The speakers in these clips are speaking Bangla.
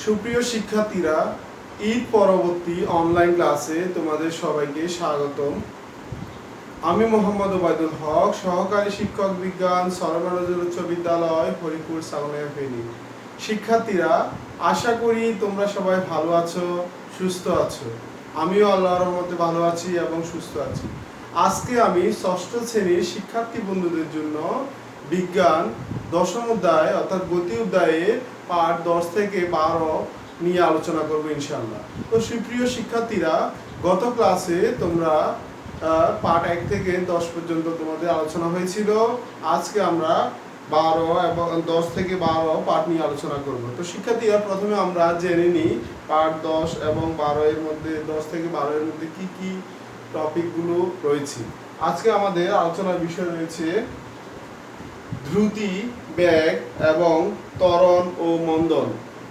সুপ্রিয় শিক্ষার্থীরা, ঈদ পরবর্তী অনলাইন ক্লাসে তোমাদের সবাইকে স্বাগতম। আমি মোহাম্মদ ওবায়দুল হক, সহকারী শিক্ষক বিজ্ঞান, সরোবর নজরুল উচ্চ বিদ্যালয়, হরিপুর সালমায়া ফেনী। শিক্ষার্থীরা, আশা করি তোমরা সবাই ভালো আছো, সুস্থ আছো। আমিও আল্লাহর রহমতে ভালো আছি এবং সুস্থ আছি। আজকে আমি ষষ্ঠ শ্রেণীর শিক্ষার্থী বন্ধুদের জন্য বিজ্ঞান দশম অধ্যায় অর্থাৎ গতি অধ্যায়ে পাঠ 10 থেকে 12 নিয়ে আলোচনা করব ইনশাআল্লাহ। তো সুপ্রিয় শিক্ষার্থীরা, গত ক্লাসে তোমরা পাঠ 1 থেকে 10 পর্যন্ত তোমাদের আলোচনা হয়েছিল। আজকে আমরা 12 এবং 10 থেকে 12 পাঠ নিয়ে আলোচনা করব। তো শিক্ষার্থীরা, প্রথমে আমরা জেনে নিই পাঠ 10 এবং 12 এর মধ্যে 10 থেকে 12 এর মধ্যে কি কি টপিকগুলো রয়েছে। আজকে আমাদের আলোচনার বিষয় রয়েছে দ্রুতি, বেগ এবং ত্বরণ ও মন্দন।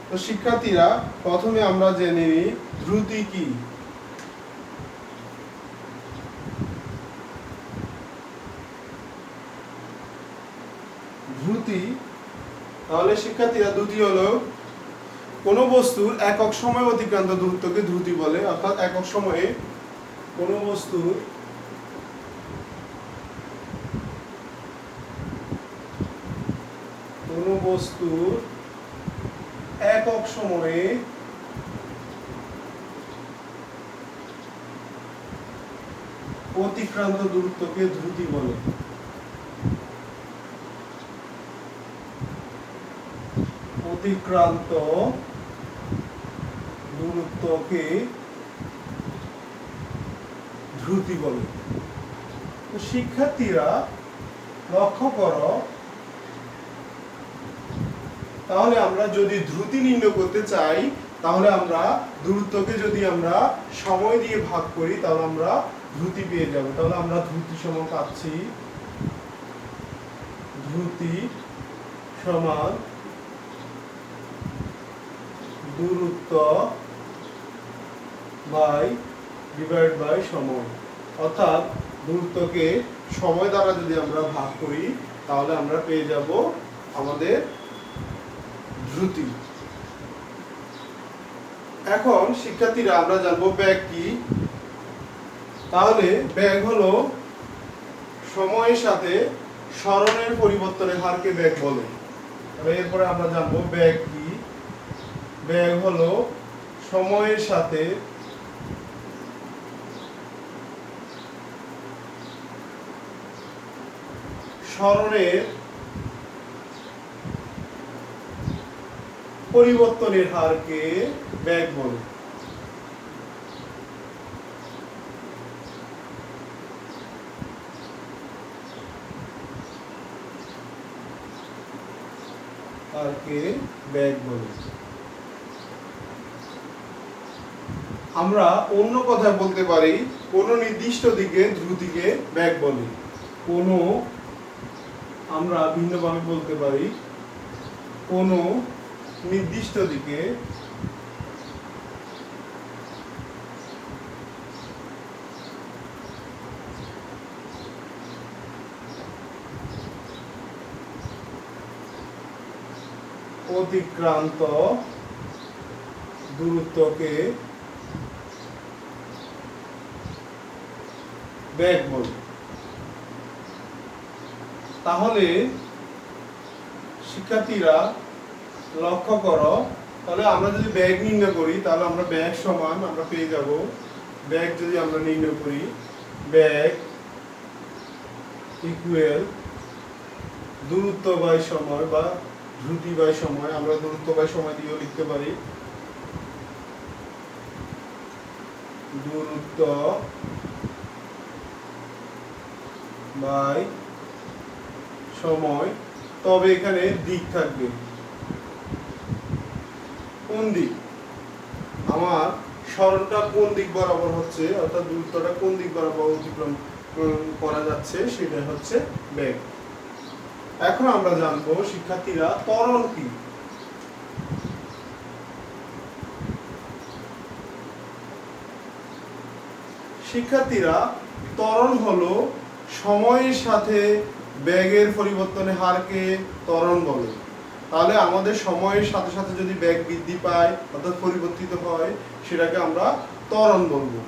তো শিক্ষার্থীরা, প্রথমে আমরা জেনে নিই দ্রুতি কি। দ্রুতি, তাহলে শিক্ষার্থীরা, দ্রুতি হলো কোনো বস্তুর একক সময় অতিক্রান্ত দূরত্বকে দ্রুতি বলে। অর্থাৎ একক সময়ে কোনো বস্তুর একক সময়ে অতিক্রান্ত দূরত্বকে দ্রুতি বলে। অতিক্রান্ত দূরত্বকে দ্রুতি বলে। তো শিক্ষার্থীরা, লক্ষ্য করো, তাহলে আমরা যদি দ্রুতি নির্ণয় করতে চাই, তাহলে আমরা দূরত্বকে যদি আমরা সময় দিয়ে ভাগ করি, তাহলে আমরা দ্রুতি পেয়ে যাব। তাহলে আমরা দ্রুতি সমান পাচ্ছি দ্রুতি সমান দূরত্ব ডিভাইড বাই সময়। অর্থাৎ দূরত্বকে সময় দ্বারা যদি আমরা ভাগ করি, তাহলে আমরা পেয়ে যাব আমাদের দ্রুতি। এখন শিক্ষার্থীরা, আমরা জানবো বেগ কি। তাহলে বেগ হলো সময়ের সাথে সরণের পরিবর্তনের হারকে বেগ বলে। এরপরে আমরা জানবো বেগ কি। বেগ হলো সময়ের সাথে সরণের পরিবর্তনের হারকে বেগ বলে। আমরা অন্য কথায় বলতে পারি, কোন নির্দিষ্ট দিকে দ্রুতিকে বেগ বলে। আমরা ভিন্নভাবে বলতে পারি, কোন নির্দিষ্ট দিকে অতিক্রান্ত দূরত্বকে বেগ বলে। তাহলে শিক্ষার্থীরা, লক্ষ্য করো, তাহলে আমরা যদি বেগ নির্ণয় করি, তাহলে আমরা বেগ সমান আমরা পেয়ে যাব, বেগ যদি আমরা নির্ণয় করি, বেগ ইকুয়াল দূরত্ব বাই সময় বা দ্রুতি বাই সময়। আমরা দূরত্ব বাই সময় দিয়েও লিখতে পারি, দূরত্ব বাই সময়। তবে এখানে দিক থাকবে, কোন দিক, আমার সরণটা কোন দিক বরাবর হচ্ছে, অর্থাৎ দূরত্বটা কোন দিক বরাবর অতিক্রম করা যাচ্ছে, সেটা হচ্ছে বেগ। এখন আমরা জানবো শিক্ষার্থীরা, ত্বরণ কি। শিক্ষার্থীরা, ত্বরণ হলো সময়ের সাথে বেগের পরিবর্তনের হারকে ত্বরণ বলে। তাহলে আমাদের সময়ের সাথে সাথে যদি বেগ বৃদ্ধি পায় অর্থাৎ পরিবর্তিত হয় সেটাকে আমরা ত্বরণ বলবো।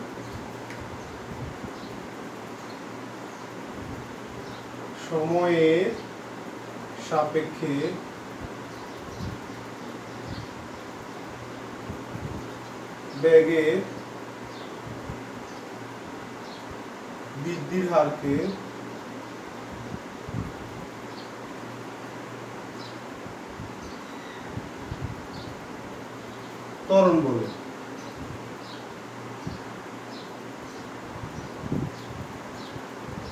সময়ের সাপেক্ষে বেগের বৃদ্ধির হারকে ত্বরণ বলে।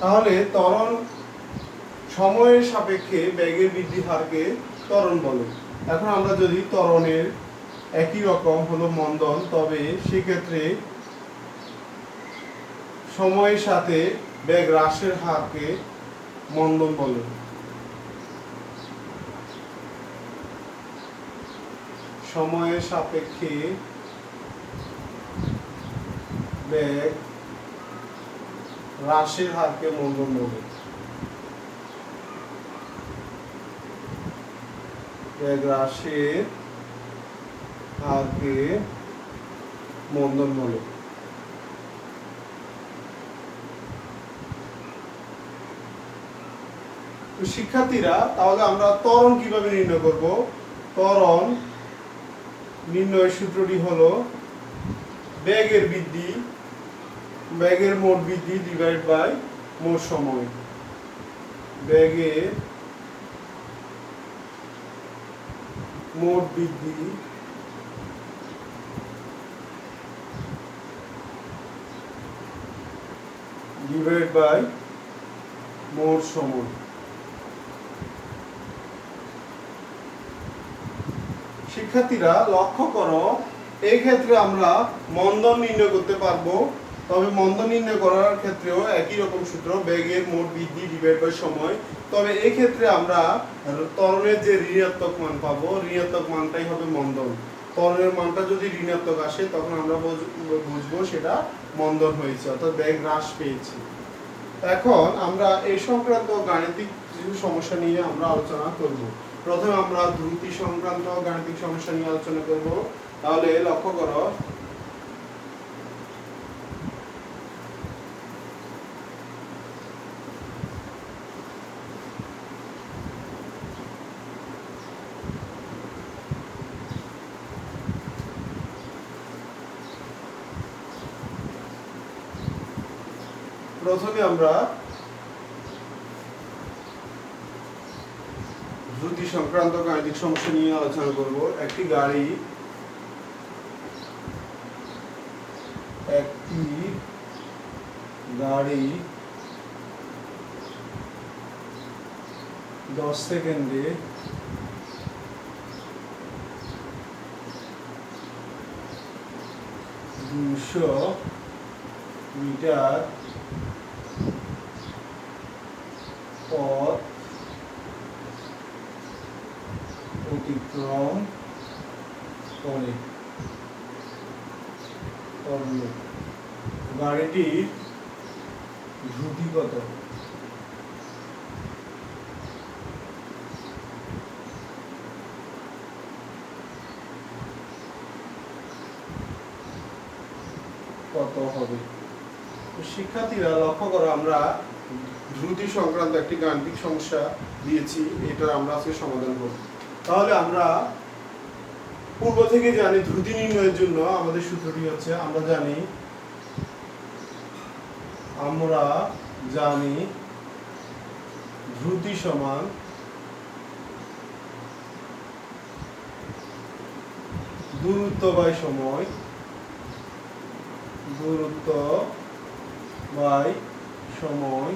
তাহলে ত্বরণ সময়ের সাপেক্ষে বেগের বৃদ্ধির হারকে ত্বরণ বলে। এখন আমরা যদি ত্বরণের একই রকম হলো মন্দন, তবে সেক্ষেত্রে সময়ের সাথে বেগ হ্রাসের হারকে মন্দন বলে। সময়ের সাপেক্ষে বেগ হ্রাসের হারকে মন্দন বলে। বেগ হ্রাসের হারকে মন্দন বলে। তো শিক্ষার্থীরা, তাহলে আমরা ত্বরণ কিভাবে নির্ণয় করব? ত্বরণ নির্ণয়ের সূত্রটি হলো বেগের বৃদ্ধি, বেগের মোট বৃদ্ধি ডিভাইড বাই মোট সময়। বেগের মোট বৃদ্ধি ডিভাইড বাই মোট সময়। শিক্ষার্থীরা লক্ষ্য করো, এই ক্ষেত্রে আমরা মন্দন নির্ণয় করতে পারবো, তবে মন্দন নির্ণয় করার ক্ষেত্রেও একই রকম সূত্র, বেগের মোট বৃদ্ধি ডিভাইড বাই সময়। তবে এই ক্ষেত্রে আমরা ত্বরণের যে ঋণাত্মক মান পাবো, ঋণাত্মক মানটাই হবে মন্দন। ত্বরণের মানটা যদি ঋণাত্মক আসে তখন আমরা বুঝবো সেটা মন্দন হয়েছে, অর্থাৎ বেগ হ্রাস পেয়েছে। এখন আমরা এই সংক্রান্ত গাণিতিক কিছু সমস্যা নিয়ে আমরা আলোচনা করব। প্রথমে আমরা দ্রুতি সংক্রান্ত গাণিতিক সমস্যা নিয়ে আলোচনা করব। তাহলে লক্ষ্য করো, প্রথমে আমরা দ্রুতি সংক্রান্ত গাণিতিক সমস্যা নিয়ে আলোচনা করব। একটি গাড়ি 10 সেকেন্ডে 200 মিটার পথ অতিক্রম করে। গাড়িটির দ্রুতি কত? কত হবে? শিক্ষার্থীরা লক্ষ্য করো, আমরা দ্রুতি সংক্রান্ত একটি গাণিতিক সমস্যা দিয়েছি, এটা আমরা আজকে সমাধান করব। তাহলে আমরা পূর্ব থেকে জানি দ্রুতি নির্ণয়ের জন্য আমাদের সূত্রটি হচ্ছে, আমরা জানি দ্রুতি সমান দূরত্ব বাই সময়, দূরত্ব বাই সময়।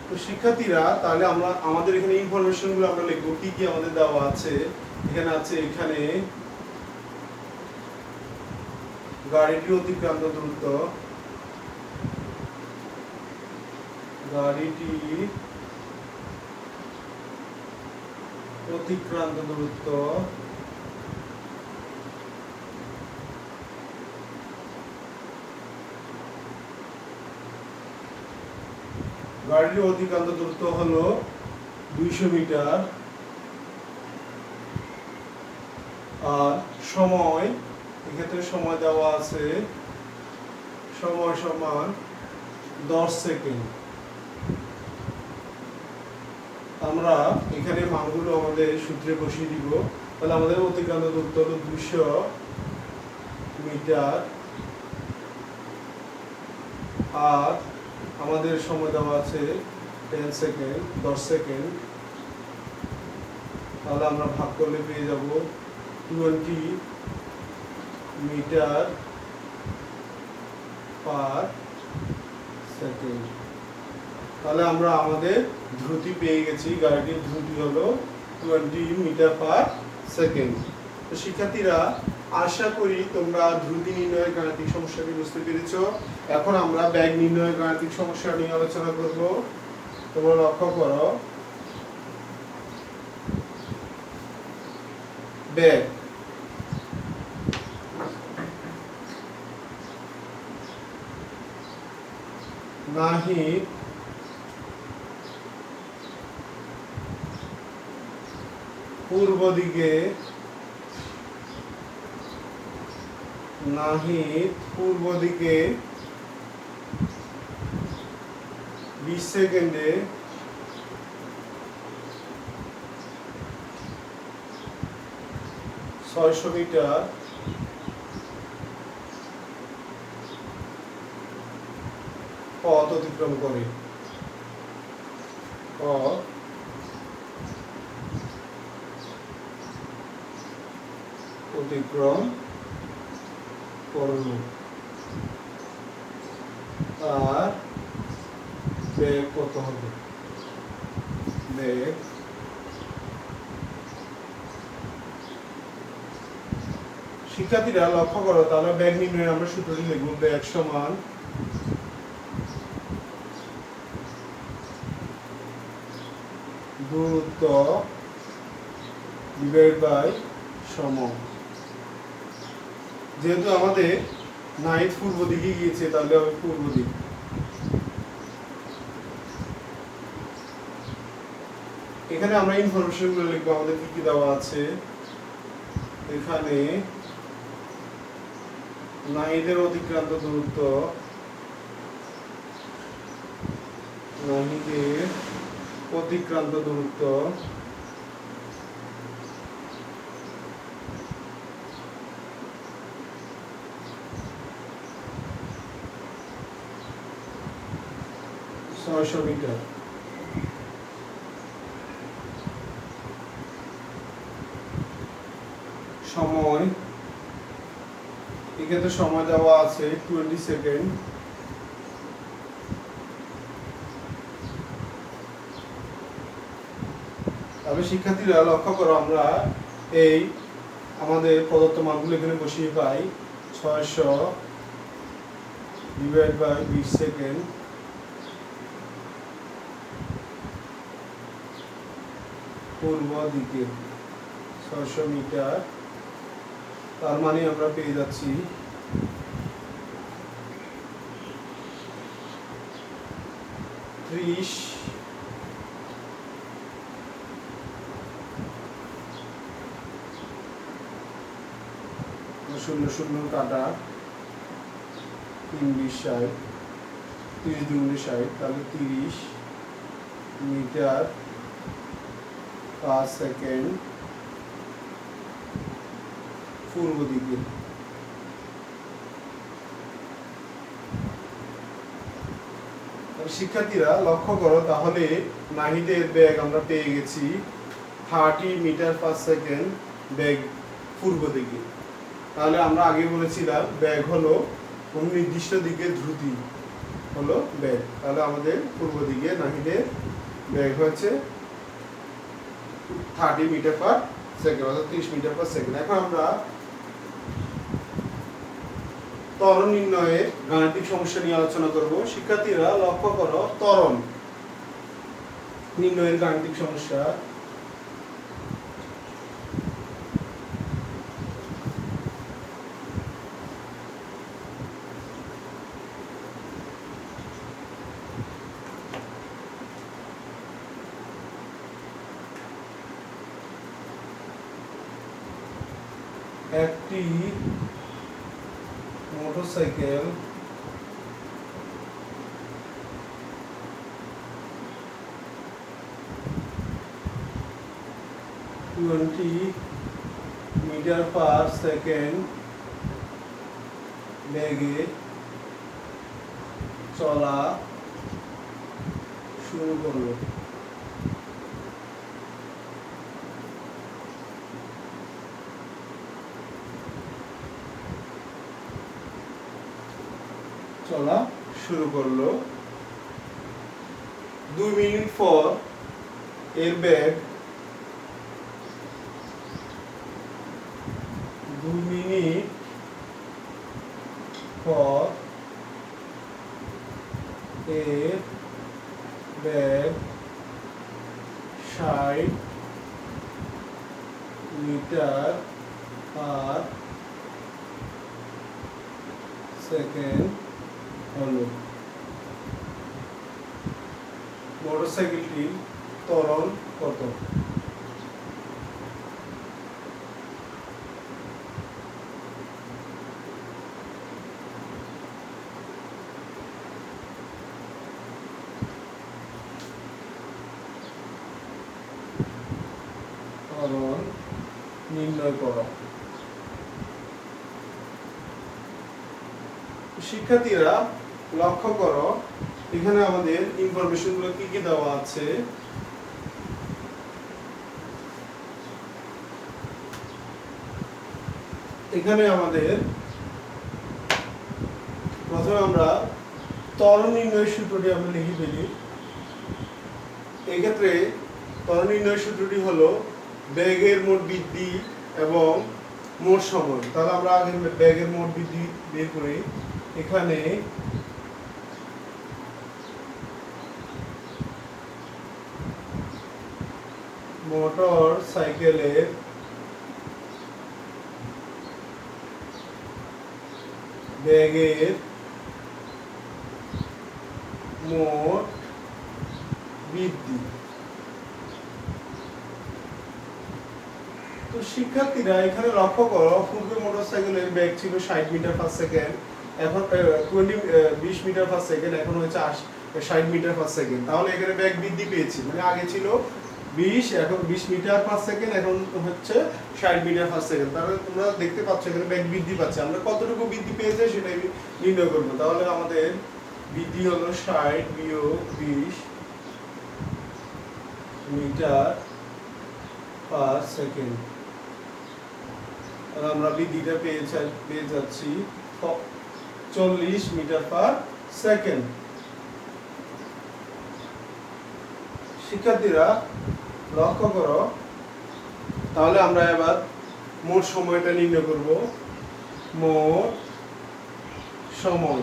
তো শিক্ষার্থীরা, তাহলে আমরা আমাদের এখানে ইনফরমেশন গুলো আমরা লিখবো, কি কি আমাদের দেওয়া আছে। এখানে আছে, এখানে গাড়িটি অতিক্রান্ত দূরত্ব, গাড়িটি অতিক্রান্ত দূরত্ব, গাড়িটির অতিক্রান্ত দূরত্ব হলো 200 মিটার আর সময়, এক্ষেত্রে সময় দেওয়া আছে, সময় সমান 10 সেকেন্ড। আমরা এখানে মানগুলো আমাদের সূত্রে বসিয়ে দিব। তাহলে আমাদের অতিক্রান্ত দূরত্ব হলো 200 মিটার, আর আমাদের সময় দেওয়া আছে 10 সেকেন্ড, 10 সেকেন্ড। তাহলে আমরা ভাগ করলে পেয়ে যাব 20 মিটার পার সেকেন্ড। তাহলে আমরা আমাদের দ্রুতি পেয়ে গেছি, গাড়িটির দ্রুতি হলো 20 মিটার পার সেকেন্ড। তো শিক্ষার্থীরা, আশা করি তোমরা দ্রুতি নির্ণয়ের গাণিতিক সমস্যাটি বুঝতে পেরেছ। এখন আমরা বেগ নির্ণয়ের গাণিতিক সমস্যা নিয়ে আলোচনা করব। তোমরা লক্ষ্য করো, বেগ নাহিদ পূর্ব দিকে 20 সেকেন্ডে 600 মিটার পথ অতিক্রম করে। অতিক্রম করল, আর বেগ কত হবে? বেগ শিক্ষার্থীরা লক্ষ্য করো, তাহলে বেগ নির্ণয়ে আমরা সূত্রটি লিখব। বেগ সমান দূরত্ব ডিভাইড বাই সময়। যেহেতু আমাদের নাহিদ পূর্ব দিকে গিয়েছে, তাহলে হবে পূর্ব দিক। এখানে আমরা ইনফরমেশন গুলো লিখবো, আমাদের কি কি দেওয়া আছে। এখানে নাহিদের অতিক্রান্ত দূরত্ব, নাহিদের অতিক্রান্ত দূরত্ব ছয়শো মিটার। সময়, এক্ষেত্রে সময় দেওয়া আছে 20 সেকেন্ড। তবে শিক্ষার্থীরা লক্ষ্য করো, আমরা এই আমাদের প্রদত্ত মানগুলো এখানে বসিয়ে পাই। 600 ডিভাইড বাই 20 সেকেন্ড পূর্ব দিকে 600 মিটার, তার মানে আমরা পেয়ে যাচ্ছি 30 শূন্য শূন্য কাটা 3 20 60, 30 দুগুণে 60, তাহলে 30 মিটার পার সেকেন্ড পূর্ব দিকে। শিক্ষার্থীরা লক্ষ্য করো, তাহলে নাহিদের বেগ আমরা পেয়ে গেছি 30 মিটার পার সেকেন্ড, বেগ পূর্ব দিকে। তাহলে আমরা আগে বলেছিলাম বেগ হলো কোন নির্দিষ্ট দিকে দ্রুতি হলো বেগ। তাহলে আমাদের পূর্ব দিকে নাহিদের বেগ হচ্ছে 30 মিটার পার সেকেন্ড, অর্থাৎ 30 মিটার পার সেকেন্ড। এখন আমরা ত্বরণ নির্ণয়ের গাণিতিক সমস্যা নিয়ে আলোচনা করব। শিক্ষার্থীরা লক্ষ্য করো, ত্বরণ নির্ণয়ের গাণিতিক সমস্যা। একটি মোটরসাইকেল 20 মিটার পার সেকেন্ড বেগে চলা শুরু করলো। চলা শুরু করলো। 2 মিনিট পর এর বেগ 2 মিনিট পর এর বেগ 60 মিটার পার সেকেন্ড হলো। মোটরসাইকেলটির ত্বরণ কত? ত্বরণ নির্ণয় করো। শিক্ষার্থীরা লক্ষ্য করো, এখানে আমাদের ইনফরমেশনগুলো কি কি দেওয়া আছে। এখানে আমাদের প্রথমে আমরা ত্বরণ নির্ণয়ের সূত্রটি আমরা লিখে ফেলি। এক্ষেত্রে ত্বরণ নির্ণয়ের সূত্রটি হলো বেগের মোট বৃদ্ধি এবং মোট সময়। তাহলে আমরা আগে বেগের মোট বৃদ্ধি বের করি। এখানে মোটর সাইকেলের বেগের মোট বৃদ্ধি। তো শিক্ষার্থীরা এখানে লক্ষ্য করো, পূর্বে মোটরসাইকেলের বেগ ছিল 60 মিটার পার সেকেন্ড, এখন 20 মিটার পার সেকেন্ড, এখন হচ্ছে 60 মিটার পার সেকেন্ড। তাহলে এখানে বেগ বৃদ্ধি পেয়েছি, মানে আগে ছিল 20, এখন 20 মিটার পার সেকেন্ড, এখন হচ্ছে 60 মিটার পার সেকেন্ড। তাহলে তোমরা দেখতে পাচ্ছ এখানে বেগ বৃদ্ধি পাচ্ছে। আমরা কতটুকু বৃদ্ধি পেয়েছে সেটাই নির্ণয় করব। তাহলে আমাদের বৃদ্ধি হলো 60 বিয়োগ 20 মিটার পার সেকেন্ড। আমরা বৃদ্ধিটা পেয়ে যাচ্ছি 40 মিটার পার সেকেন্ড। শিক্ষার্থীরা লক্ষ্য করো, তাহলে আমরা এবার মোট সময়টা নির্ণয় করব। মোট সময়।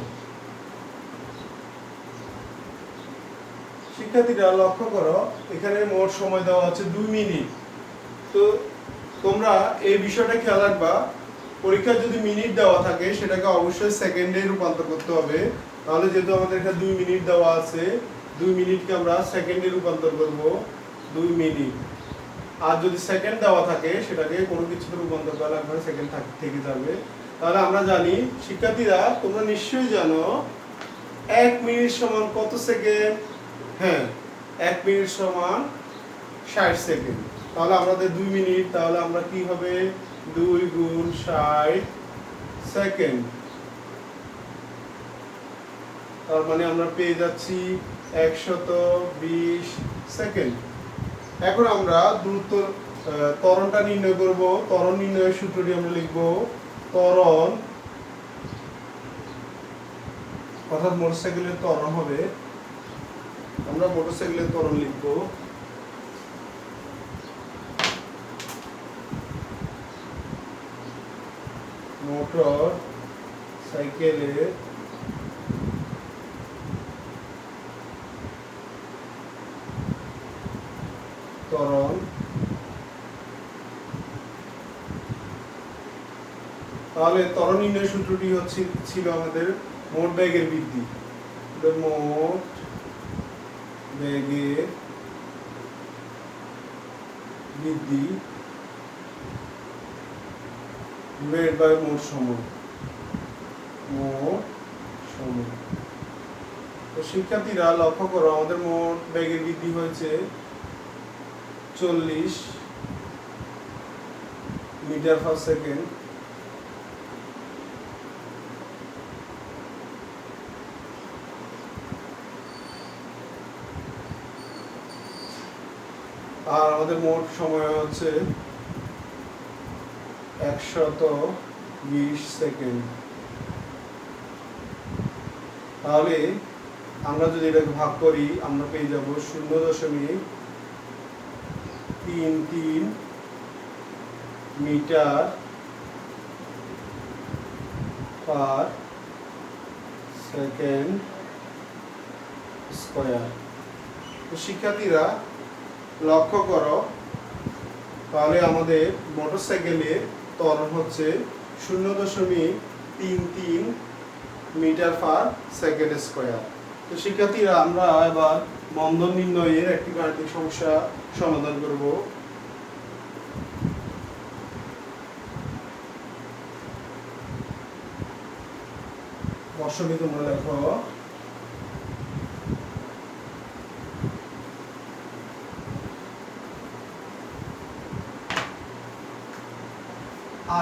শিক্ষার্থীরা লক্ষ্য করো, এখানে মোট সময় দেওয়া আছে 2 মিনিট। তো তোমরা এই বিষয়টা খেয়াল রাখবা, পরীক্ষায় যদি মিনিট দেওয়া থাকে সেটাকে অবশ্যই সেকেন্ডে রূপান্তর করতে হবে। তাহলে যেহেতু আমাদের এখানে 2 মিনিট দেওয়া আছে, 2 মিনিটকে আমরা সেকেন্ডে রূপান্তর করব। 2 মিনিট। আর যদি সেকেন্ড দেওয়া থাকে সেটাকে কোনো কিছুতে রূপান্তর করা লাগবে না, সেকেন্ড থেকে যাবে। তাহলে আমরা জানি, শিক্ষার্থীরা তোমরা নিশ্চয়ই জানো 1 মিনিট সমান কত সেকেন্ড? হ্যাঁ, 1 মিনিট সমান 60 সেকেন্ড। তাহলে আমাদের 2 মিনিট, তাহলে আমরা কি হবে 2 গুণ 60 সেকেন্ড। তার মানে আমরা পেয়ে যাচ্ছি 120 সেকেন্ড। এখন আমরা দ্রুত ত্বরণটা নির্ণয় করব। ত্বরণ নির্ণয়ের সূত্রটি আমরা লিখব। ত্বরণ অর্থাৎ মোটরসাইকেলের ত্বরণ হবে, আমরা মোটরসাইকেলের ত্বরণ লিখব মোটর সাইকেলের ত্বরণ তাহলে ত্বরণ নির্ণয় সূত্রটি ছিল আমাদের মোট বেগের বৃদ্ধি। মোট বেগের বৃদ্ধি ডিভাইড বাই মোট সময়। মোট সময়। তো শিক্ষার্থীরা লক্ষ্য করো, আমাদের মোট বেগের বৃদ্ধি হয়েছে 40 মিটার পার সেকেন্ড। আর আমাদের মোট সময় হচ্ছে 120 সেকেন্ড। তাহলে আমরা যদি এটাকে ভাগ করি আমরা পেয়ে যাব 0.33 মিটার পার সেকেন্ড স্কয়ার। তো শিক্ষার্থীরা লক্ষ্য করো, তাহলে আমাদের মোটরসাইকেলে ত্বরণ হচ্ছে 0.33 মিটার পার সেকেন্ড স্কয়ার। তো শিক্ষার্থীরা আমরা এবার মন্দন নির্ণয়ের একটি গাণিতিক সমস্যা সমাধান করব। বর্ষটি তোমরা দেখো,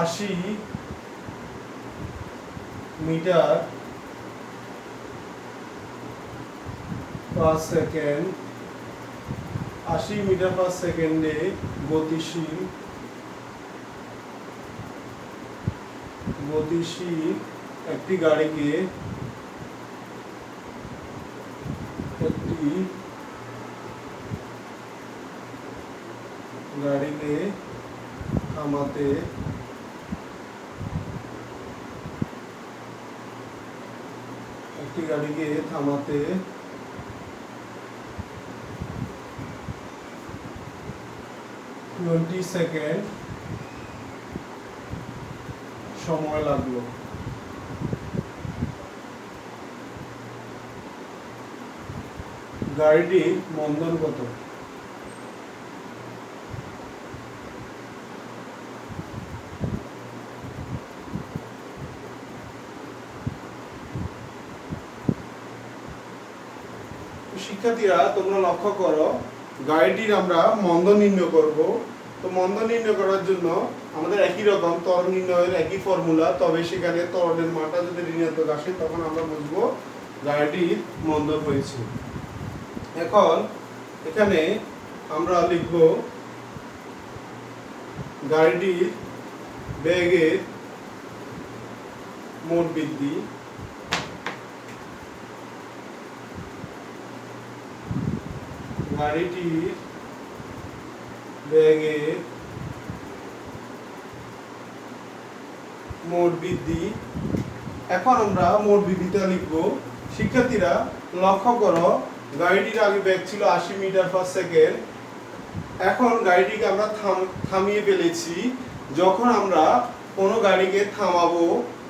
আশি metre per second, 80 metre per সেকেন্ডে গতিশীল একটি গাড়িকে থামাতে থামাতে 20 সেকেন্ড সময় লাগলো। গাড়িটির মন্দন কত? শিক্ষার্থীরা তোমরা লক্ষ্য করো, গাড়িটির আমরা মন্দন নির্ণয় করব। তো মন্দন নির্ণয় করার জন্য আমাদের একই রকম ত্বরণ নির্ণয়ের একই ফর্মুলা, তবে সেখানে ত্বরণের মানটা যদি ঋণাত্মক আসে তখন আমরা বুঝবো গাড়িটির মন্দন হয়েছে। এখন এখানে আমরা লিখব গাড়িটির বেগের মোট বৃদ্ধি গাড়িটির বেগের মোট বৃদ্ধি। এখন আমরা মোট বৃদ্ধিটা লিখব। শিক্ষার্থীরা লক্ষ্য করো, গাড়িটির আগে বেগ ছিল 80 মিটার পার সেকেন্ড। এখন গাড়িটিকে আমরা থামিয়ে ফেলেছি। যখন আমরা কোনো গাড়িকে থামাবো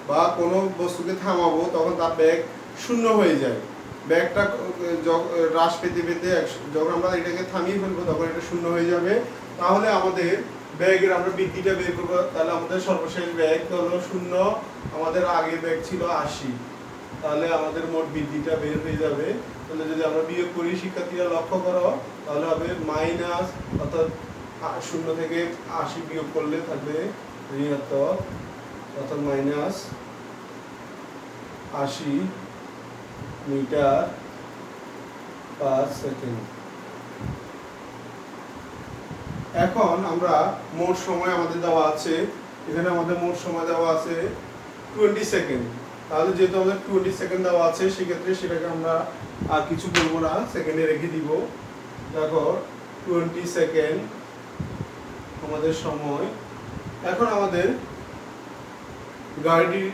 বা কোনো বস্তুকে থামাবো তখন তার বেগ শূন্য হয়ে যায়। ব্যাগটা হ্রাস পেতে পেতে যখন আমরা এটাকে থামিয়ে ফেলবো তখন এটা শূন্য হয়ে যাবে। তাহলে আমাদের ব্যাগের আমরা বৃদ্ধিটা বের করবো। তাহলে আমাদের সর্বশেষ ব্যাগ হলো 0, আমাদের আগের ব্যাগ ছিল 80, তাহলে আমাদের মোট বৃদ্ধিটা বের হয়ে যাবে। তাহলে যদি আমরা বিয়োগ করি, শিক্ষার্থীরা লক্ষ্য করো, তাহলে হবে মাইনাস, অর্থাৎ 0 থেকে 80 বিয়োগ করলে থাকবে ঋণাত্মক, অর্থাৎ মাইনাস 80 মিটার পার সেকেন্ড। এখন আমরা মোট সময় আমাদের দেওয়া আছে, এখানে আমাদের মোট সময় দেওয়া আছে 20 সেকেন্ড। তাহলে যেহেতু আমাদের 20 সেকেন্ড দেওয়া আছে সেক্ষেত্রে সেটাকে আমরা আর কিছু বলবো না, সেকেন্ডে রেখে দিব। দেখো 20 সেকেন্ড আমাদের সময়। এখন আমাদের গাড়িটির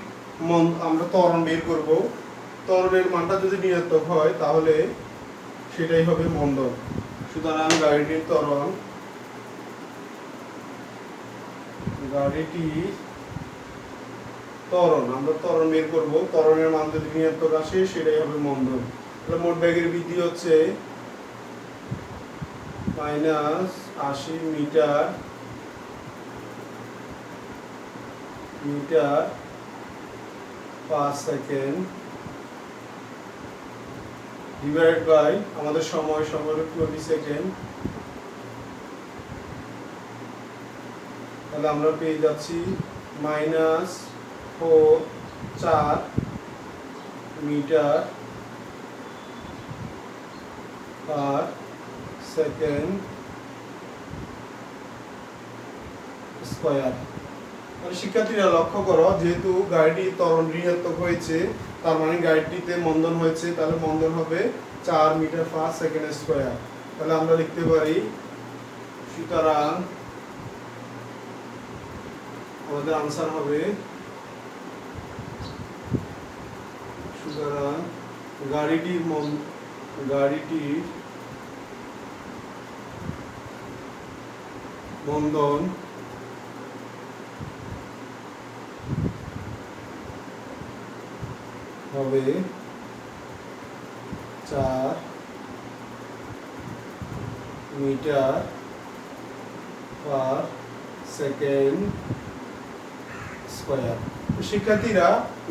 আমরা ত্বরণ বের করব। ত্বরণের মানটা যদি ঋণাত্মক হয় তাহলে সেটাই হবে মন্দন। সুতরাং গাড়িটির ত্বরণ আমরা ত্বরণ বের করব। ত্বরণের মান যদি ঋণাত্মক আসে সেটাই হবে মন্দন। তাহলে মোট বেগের বৃদ্ধি হচ্ছে minus 80 metre metre per second divide by আমাদের সময় হলো 20 সেকেন্ড। তাহলে আমরা পেয়ে যাচ্ছি -4 মিটার পার সেকেন্ড স্কয়ার। মানে শিক্ষার্থীরা লক্ষ্য করো, যেহেতু গাড়িটি ত্বরণ ঋণাত্মক হয়েছে, তার মানে গাড়িটিতে মন্দন হয়েছে, তাহলে মন্দন হবে 4 মিটার পার সেকেন্ড স্কয়ার। তাহলে আমরা লিখতে পারি, সুতরাং আমাদের আনসার হবে, সুতরাং গাড়িটির মন্দন হবে 4 মিটার পার সেকেন্ড স্কয়ার। শিক্ষার্থীরা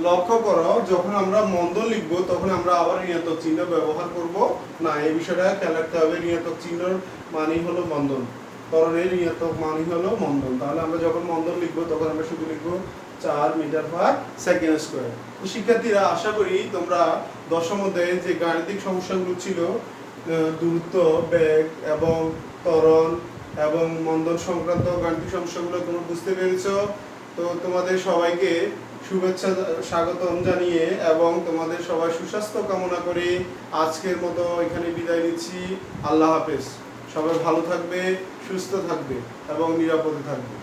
লক্ষ্য করো, যখন আমরা মন্দন লিখবো তখন আমরা আবার ঋণাত্মক চিহ্ন ব্যবহার করব না, এই বিষয়টা খেয়াল রাখতে হবে। ঋণাত্মক চিহ্নর মানেই হলো মন্দন, ত্বরণের ঋণাত্মক মানেই হলো মন্দন। তাহলে আমরা যখন মন্দন লিখবো তখন আমরা শুধু লিখবো 4 মিটার পার সেকেন্ড স্কয়ার। তো শিক্ষার্থীরা, আশা করি তোমরা দশম অধ্যায়ে যে গাণিতিক সমস্যাগুলো ছিল, দূরত্ব, বেগ এবং ত্বরণ এবং মন্দন সংক্রান্ত গাণিতিক সমস্যাগুলো তোমরা বুঝতে পেরেছো। তো তোমাদের সবাইকে শুভেচ্ছা, স্বাগতম জানিয়ে এবং তোমাদের সবাই সুস্বাস্থ্য কামনা করে আজকের মতো এখানে বিদায় নিচ্ছি। আল্লাহ হাফেজ। সবাই ভালো থাকবে, সুস্থ থাকবে এবং নিরাপদে থাকবে।